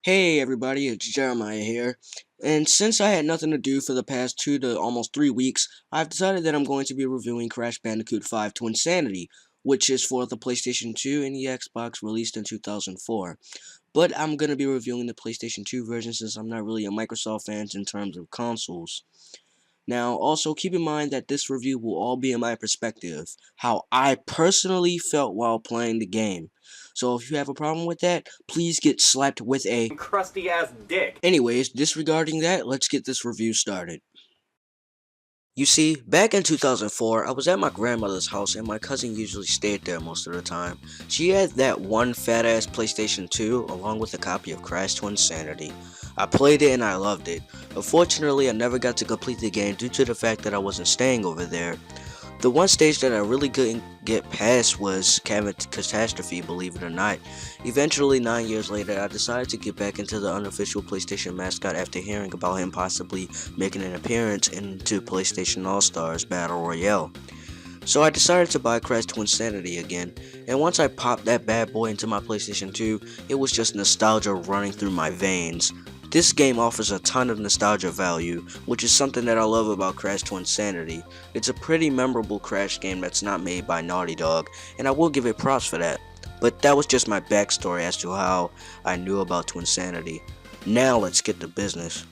Hey everybody, it's Jeremiah here, and since I had nothing to do for the past 2 to almost 3 weeks, I've decided that I'm going to be reviewing Crash Bandicoot 5 TWINSANITY, which is for the PlayStation 2 and the Xbox, released in 2004. But I'm going to be reviewing the PlayStation 2 version since I'm not really a Microsoft fan in terms of consoles. Now, also keep in mind that this review will all be in my perspective, how I personally felt while playing the game. So if you have a problem with that, please get slapped with a crusty ass dick. Anyways, disregarding that, let's get this review started. You see, back in 2004, I was at my grandmother's house and my cousin usually stayed there most of the time. She had that one fat ass PlayStation 2 along with a copy of Crash TWINSANITY. I played it and I loved it. Unfortunately, I never got to complete the game due to the fact that I wasn't staying over there. The one stage that I really couldn't get past was Catastrophe, believe it or not. Eventually, 9 years later, I decided to get back into the unofficial PlayStation mascot after hearing about him possibly making an appearance into PlayStation All-Stars Battle Royale. So I decided to buy Crash TWINSANITY again, and once I popped that bad boy into my PlayStation 2, it was just nostalgia running through my veins. This game offers a ton of nostalgia value, which is something that I love about Crash TWINSANITY. It's a pretty memorable Crash game that's not made by Naughty Dog, and I will give it props for that. But that was just my backstory as to how I knew about TWINSANITY. Now let's get to business.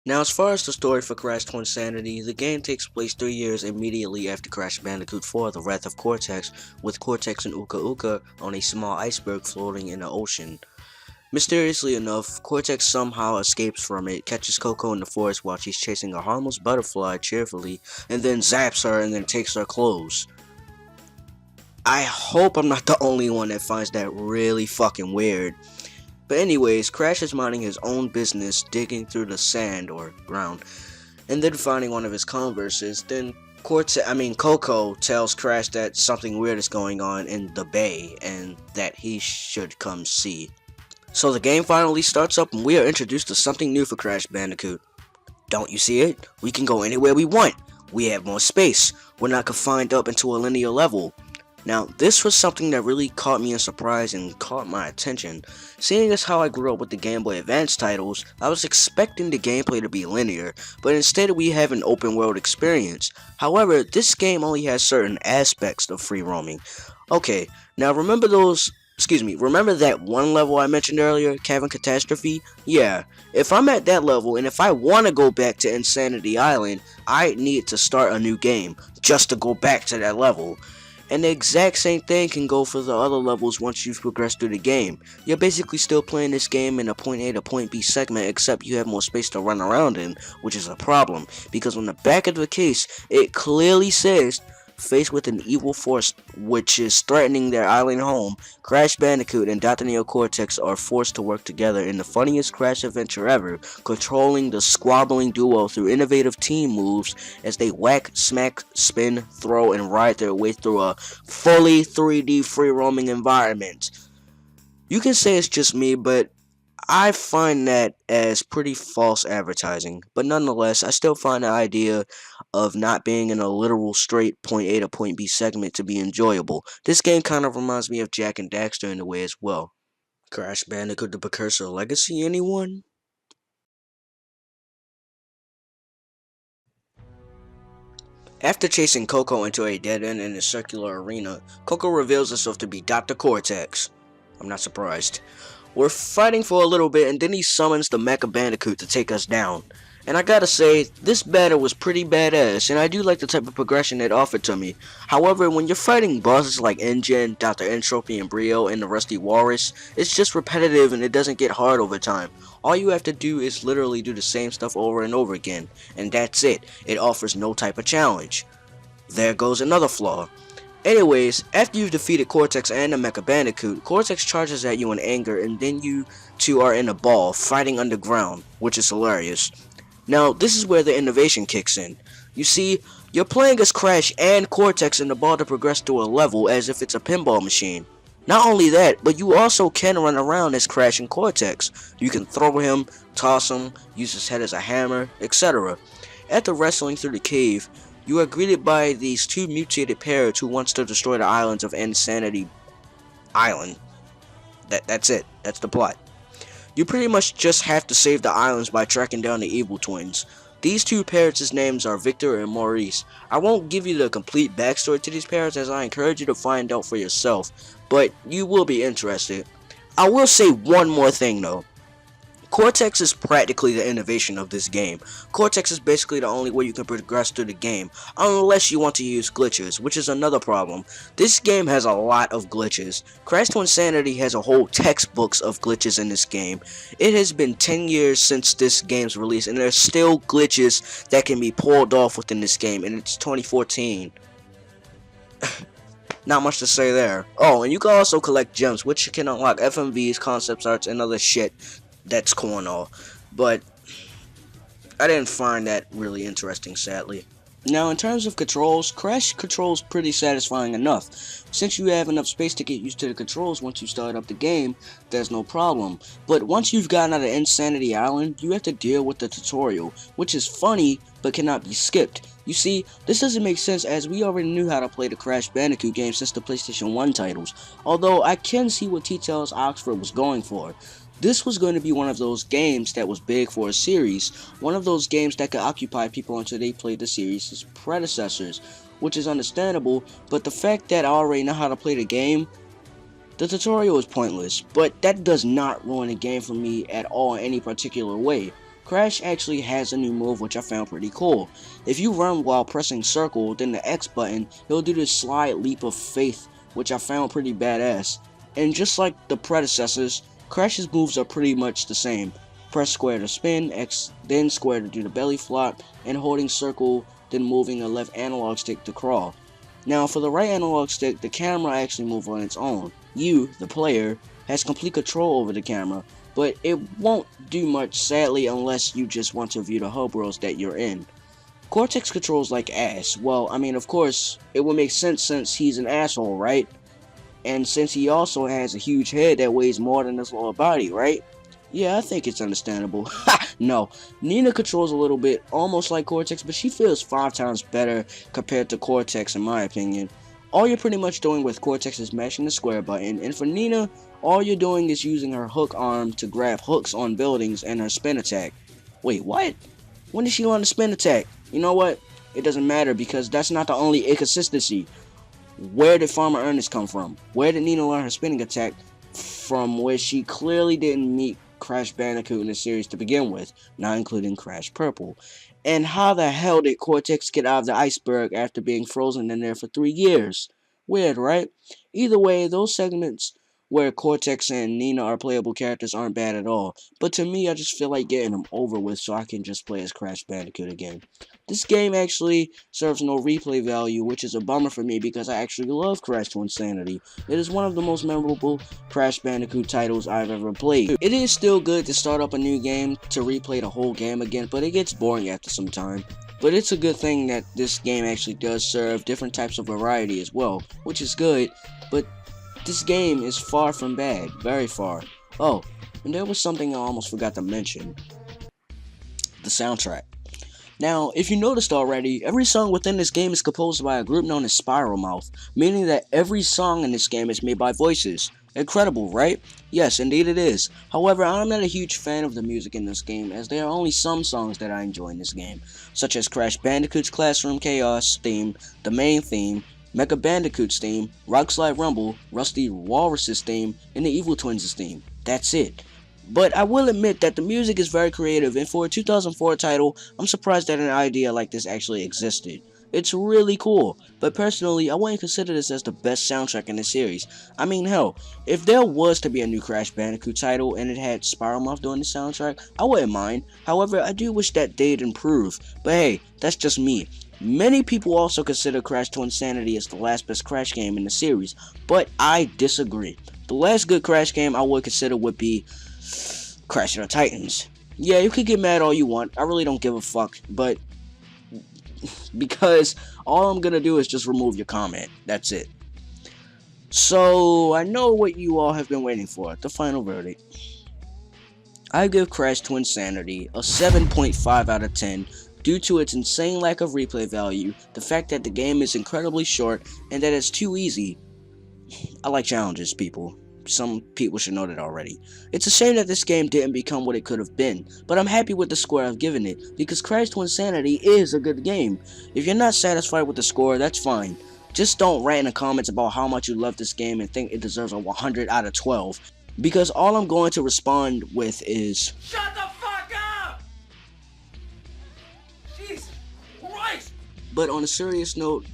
Now, as far as the story for Crash TWINSANITY, the game takes place 3 years immediately after Crash Bandicoot 4, The Wrath of Cortex, with Cortex and Uka Uka on a small iceberg floating in the ocean. Mysteriously enough, Cortex somehow escapes from it, catches Coco in the forest while she's chasing a harmless butterfly cheerfully, and then zaps her and then takes her clothes. I hope I'm not the only one that finds that really fucking weird. But anyways, Crash is minding his own business, digging through the sand or ground, and then finding one of his Converses. Then Coco tells Crash that something weird is going on in the bay and that he should come see. So the game finally starts up and we are introduced to something new for Crash Bandicoot. Don't you see it? We can go anywhere we want. We have more space. We're not confined up into a linear level. Now, this was something that really caught me in surprise and caught my attention. Seeing as how I grew up with the Game Boy Advance titles, I was expecting the gameplay to be linear, but instead we have an open world experience. However, this game only has certain aspects of free roaming. Okay, now remember that one level I mentioned earlier, Cavern Catastrophe? Yeah, if I'm at that level and if I want to go back to Insanity Island, I need to start a new game just to go back to that level. And the exact same thing can go for the other levels once you've progressed through the game. You're basically still playing this game in a point A to point B segment, except you have more space to run around in, which is a problem, because on the back of the case, it clearly says, faced with an evil force which is threatening their island home, Crash Bandicoot and Dr. Neo Cortex are forced to work together in the funniest Crash adventure ever, controlling the squabbling duo through innovative team moves as they whack, smack, spin, throw, and ride their way through a fully 3D free-roaming environment. You can say it's just me, but I find that as pretty false advertising, but nonetheless, I still find the idea of not being in a literal straight point A to point B segment to be enjoyable. This game kind of reminds me of Jak and Daxter in a way as well. Crash Bandicoot the Precursor Legacy, anyone? After chasing Coco into a dead end in a circular arena, Coco reveals herself to be Dr. Cortex. I'm not surprised. We're fighting for a little bit and then he summons the Mecha Bandicoot to take us down. And I gotta say, this battle was pretty badass and I do like the type of progression it offered to me. However, when you're fighting bosses like N-Gen, Dr. Entropy and Brio and the Rusty Walrus, it's just repetitive and it doesn't get hard over time. All you have to do is literally do the same stuff over and over again, and that's it. It offers no type of challenge. There goes another flaw. Anyways, after you've defeated Cortex and the Mecha Bandicoot, Cortex charges at you in anger, and then you two are in a ball, fighting underground, which is hilarious. Now, this is where the innovation kicks in. You see, you're playing as Crash and Cortex in the ball to progress through a level as if it's a pinball machine. Not only that, but you also can run around as Crash and Cortex. You can throw him, toss him, use his head as a hammer, etc. After wrestling through the cave, you are greeted by these two mutated parrots who wants to destroy the islands of Insanity Island. That's it. That's the plot. You pretty much just have to save the islands by tracking down the evil twins. These two parrots' names are Victor and Maurice. I won't give you the complete backstory to these parrots as I encourage you to find out for yourself, but you will be interested. I will say one more thing though. Cortex is practically the innovation of this game. Cortex is basically the only way you can progress through the game, unless you want to use glitches, which is another problem. This game has a lot of glitches. Crash Twinsanity has a whole textbooks of glitches in this game. It has been 10 years since this game's release, and there's still glitches that can be pulled off within this game, and it's 2014. Not much to say there. Oh, and you can also collect gems, which can unlock FMVs, concept arts, and other shit that's cool and all, but I didn't find that really interesting, sadly. Now, in terms of controls, Crash controls pretty satisfying enough. Since you have enough space to get used to the controls once you start up the game, there's no problem. But once you've gotten out of Insanity Island, you have to deal with the tutorial, which is funny, but cannot be skipped. You see, this doesn't make sense as we already knew how to play the Crash Bandicoot game since the PlayStation 1 titles, although I can see what T-Tails Oxford was going for. This was going to be one of those games that was big for a series, one of those games that could occupy people until they played the series' predecessors, which is understandable, but the fact that I already know how to play the game, the tutorial is pointless, but that does not ruin the game for me at all in any particular way. Crash actually has a new move which I found pretty cool. If you run while pressing circle, then the X button, he'll do this slide leap of faith, which I found pretty badass. And just like the predecessors, Crash's moves are pretty much the same. Press square to spin, X, then square to do the belly flop, and holding circle, then moving a left analog stick to crawl. Now for the right analog stick, the camera actually moves on its own. You, the player, has complete control over the camera, but it won't do much sadly unless you just want to view the hub worlds that you're in. Cortex controls like ass. Well, I mean, of course, it would make sense since he's an asshole, right? And since he also has a huge head that weighs more than his lower body, right? Yeah, I think it's understandable. No, Nina controls a little bit, almost like Cortex, but she feels 5 times better compared to Cortex in my opinion. All you're pretty much doing with Cortex is mashing the square button, and for Nina, all you're doing is using her hook arm to grab hooks on buildings and her spin attack. Wait, what? When did she learn the spin attack? You know what? It doesn't matter because that's not the only inconsistency. Where did Farmer Ernest come from? Where did Nina learn her spinning attack from where she clearly didn't meet Crash Bandicoot in the series to begin with, not including Crash Purple? And how the hell did Cortex get out of the iceberg after being frozen in there for 3 years? Weird, right? Either way, those segments where Cortex and Nina are playable characters aren't bad at all, but to me I just feel like getting them over with so I can just play as Crash Bandicoot again. This game actually serves no replay value, which is a bummer for me because I actually love Crash Twinsanity. It is one of the most memorable Crash Bandicoot titles I've ever played. It is still good to start up a new game to replay the whole game again, but it gets boring after some time. But it's a good thing that this game actually does serve different types of variety as well, which is good, but this game is far from bad, very far. Oh, and there was something I almost forgot to mention. The soundtrack. Now, if you noticed already, every song within this game is composed by a group known as Spiral Mouth, meaning that every song in this game is made by voices. Incredible, right? Yes, indeed it is. However, I'm not a huge fan of the music in this game, as there are only some songs that I enjoy in this game, such as Crash Bandicoot's Classroom Chaos theme, the main theme, Mecha Bandicoot's theme, Rock Slide Rumble, Rusty Walrus's theme, and the Evil Twins' theme. That's it. But I will admit that the music is very creative, and for a 2004 title, I'm surprised that an idea like this actually existed. It's really cool, but personally, I wouldn't consider this as the best soundtrack in the series. I mean, hell, if there was to be a new Crash Bandicoot title and it had Spiral Mouth doing the soundtrack, I wouldn't mind. However, I do wish that they'd improve, but hey, that's just me. Many people also consider Crash Twinsanity as the last best Crash game in the series, but I disagree. The last good Crash game I would consider would be Crash of the Titans. Yeah, you could get mad all you want, I really don't give a fuck, but because all I'm gonna do is just remove your comment. That's it. So, I know what you all have been waiting for, the final verdict. I give Crash Twinsanity a 7.5 out of 10 due to its insane lack of replay value, the fact that the game is incredibly short, and that it's too easy. I like challenges, people. Some people should know that already. It's a shame that this game didn't become what it could have been, but I'm happy with the score I've given it, because Crash Twinsanity is a good game. If you're not satisfied with the score, that's fine. Just don't rant in the comments about how much you love this game and think it deserves a 100 out of 12, because all I'm going to respond with is, shut the fuck up! Jesus Christ! But on a serious note,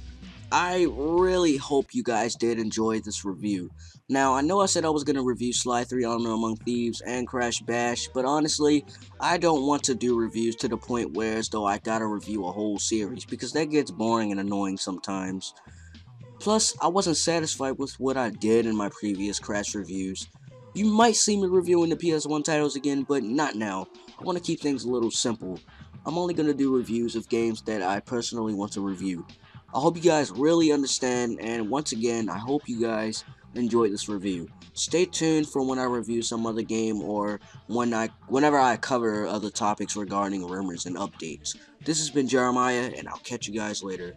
I really hope you guys did enjoy this review. Now, I know I said I was going to review Sly 3 Honor Among Thieves and Crash Bash, but honestly, I don't want to do reviews to the point where as though I gotta review a whole series, because that gets boring and annoying sometimes. Plus, I wasn't satisfied with what I did in my previous Crash reviews. You might see me reviewing the PS1 titles again, but not now. I want to keep things a little simple. I'm only going to do reviews of games that I personally want to review. I hope you guys really understand, and once again, I hope you guys enjoyed this review. Stay tuned for when I review some other game or whenever I cover other topics regarding rumors and updates. This has been Jeremiah, and I'll catch you guys later.